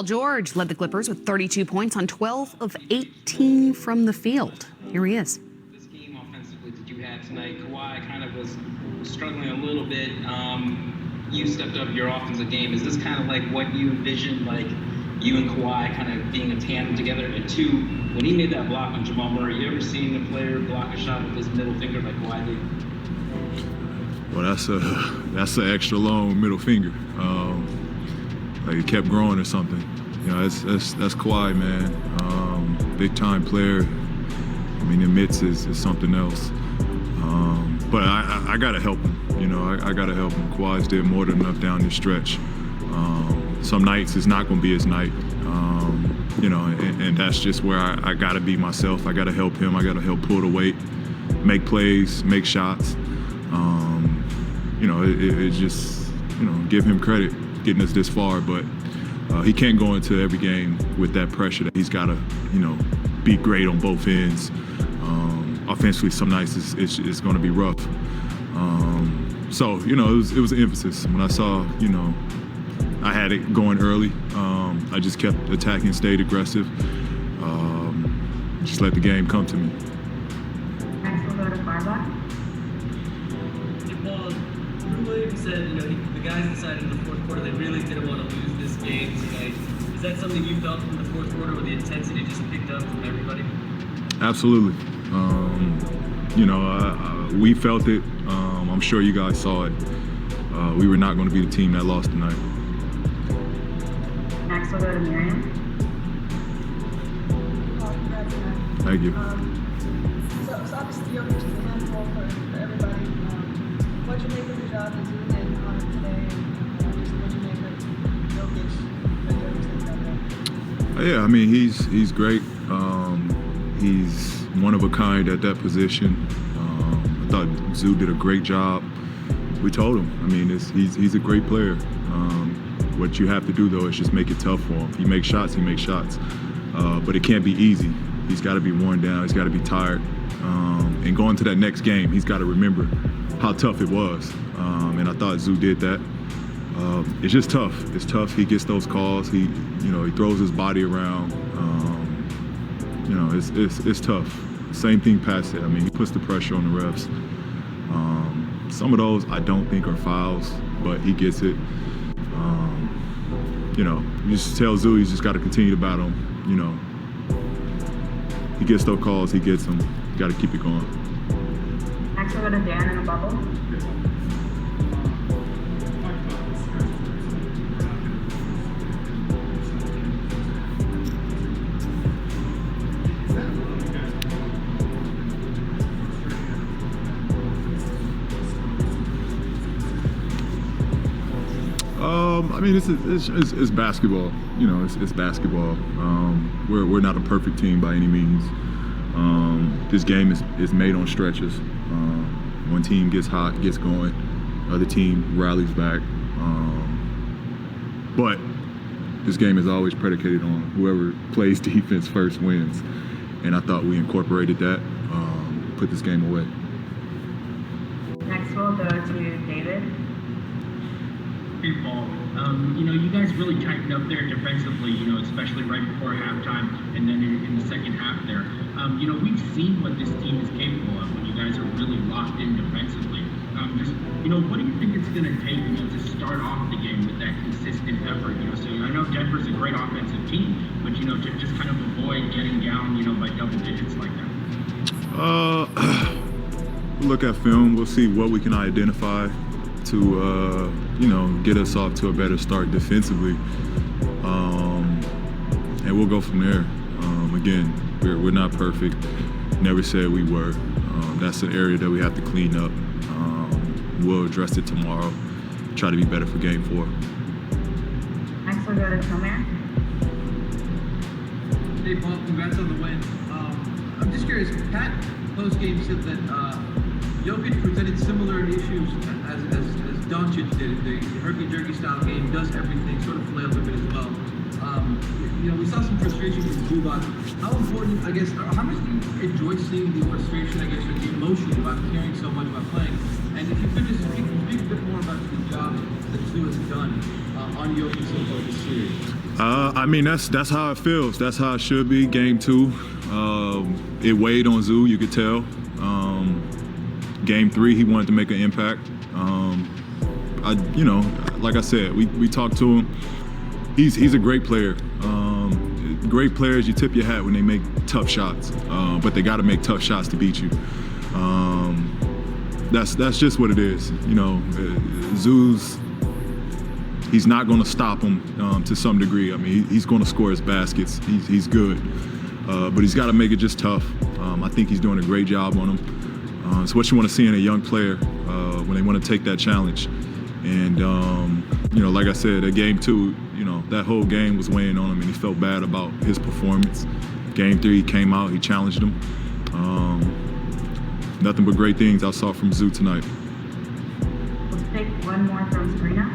Paul George led the Clippers with 32 points on 12 of 18 from the field. Here he is. This game offensively that you had tonight, Kawhi kind of was struggling a little bit. You stepped up your offensive game. Is this kind of like what you envisioned, like you and Kawhi kind of being a tandem together? And two, when he made that block on Jamal Murray, you ever seen a player block a shot with his middle finger like Kawhi did? Well, that's an extra long middle finger. Like it kept growing or something. You know, that's Kawhi, man. Big time player. I mean, the mitts is something else. But I gotta help him. You know, I gotta help him. Kawhi's did more than enough down this stretch. Some nights it's not gonna be his night. You know, and that's just where I gotta be myself. I gotta help him. I gotta help pull the weight, make plays, make shots. You know, it just, you know, give him credit getting us this far, but he can't go into every game with that pressure that he's got to, you know, be great on both ends. Offensively, some nights it's going to be rough. So, you know, it was an emphasis. When I saw, you know, I had it going early, I just kept attacking, stayed aggressive, just let the game come to me. Next we'll go to Barba. Said, you know, the guys inside in the fourth quarter, they really didn't want to lose this game tonight. Is that something you felt from the fourth quarter where the intensity just picked up from everybody? Absolutely. You know, we felt it. I'm sure you guys saw it. We were not going to be the team that lost tonight. Next we'll go to Miriam. Thank you. So obviously Jokic is a handful for everybody. What'd you make of the job that you did on it today? And what'd you make of Jokic and everything? Yeah, I mean he's great. He's one of a kind at that position. I thought Zoo did a great job. We told him. I mean, he's a great player. What you have to do though is just make it tough for him. He makes shots. But it can't be easy. He's got to be worn down. He's got to be tired. And going to that next game, he's got to remember how tough it was. And I thought Zoo did that. It's just tough. It's tough. He gets those calls. He throws his body around. You know, it's tough. Same thing past it. I mean, he puts the pressure on the refs. Some of those I don't think are fouls, but he gets it. You know, you just tell Zoo he's just got to continue to battle him. You know, he gets those calls. He gets them. Got to keep it going. Next we'll go to Dan in a bubble. I mean, it's basketball. You know, it's basketball. We're not a perfect team by any means. This game is made on stretches. One team gets hot, gets going, other team rallies back. But this game is always predicated on whoever plays defense first wins. And I thought we incorporated that, put this game away. Next we'll go to David. Hey, Paul. You know, you guys really tightened up there defensively, you know, especially right before halftime and then in the second half there. You know, we've seen what this team is capable of when you guys are really locked in defensively. Just, you know, what do you think it's going to take, you know, to start off the game with that consistent effort? You know, so I know Denver's a great offensive team, but, you know, to just kind of avoid getting down, you know, by double digits like that. We'll look at film. We'll see what we can identify to, you know, get us off to a better start defensively. And we'll go from there. Again, we're not perfect. Never said we were. That's an area that we have to clean up. We'll address it tomorrow. Try to be better for game 4. Next we'll go to Tomer. Hey, Paul, congrats on the win. I'm just curious, Pat post-game said that Jokic presented similar issues as Doncic did. The herky-jerky style game, does everything, sort of flails a bit as well. You know, we saw some frustration from Zubac. How important, I guess, how much do you enjoy seeing the frustration, I guess, or the emotion about caring so much about playing? And if you could just speak a bit more about the job that Zoo has done on Jokic so far this series. I mean, that's how it feels. That's how it should be. Game 2, it weighed on Zoo. You could tell. Game 3, he wanted to make an impact. Like I said, we talked to him. He's a great player. Great players, you tip your hat when they make tough shots, but they got to make tough shots to beat you. That's just what it is. Zoo's. He's not going to stop him to some degree. I mean, he's going to score his baskets. He's good, but he's got to make it just tough. I think he's doing a great job on him. It's what you want to see in a young player when they want to take that challenge. And like I said, at Game 2, that whole game was weighing on him, and he felt bad about his performance. Game 3, he came out, he challenged him. Nothing but great things I saw from Zoo tonight. Let's take one more from Sabrina.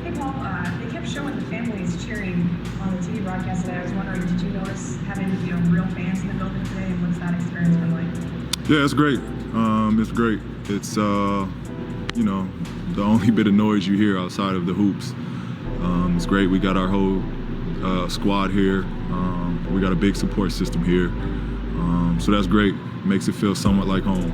Hey Paul, they kept showing the families cheering on the TV broadcast today. I was wondering, did you notice having real fans in the building today, and what's that experience been like? Yeah, it's great. It's great. It's the only bit of noise you hear outside of the hoops. It's great. We got our whole squad here. We got a big support system here. So that's great. Makes it feel somewhat like home.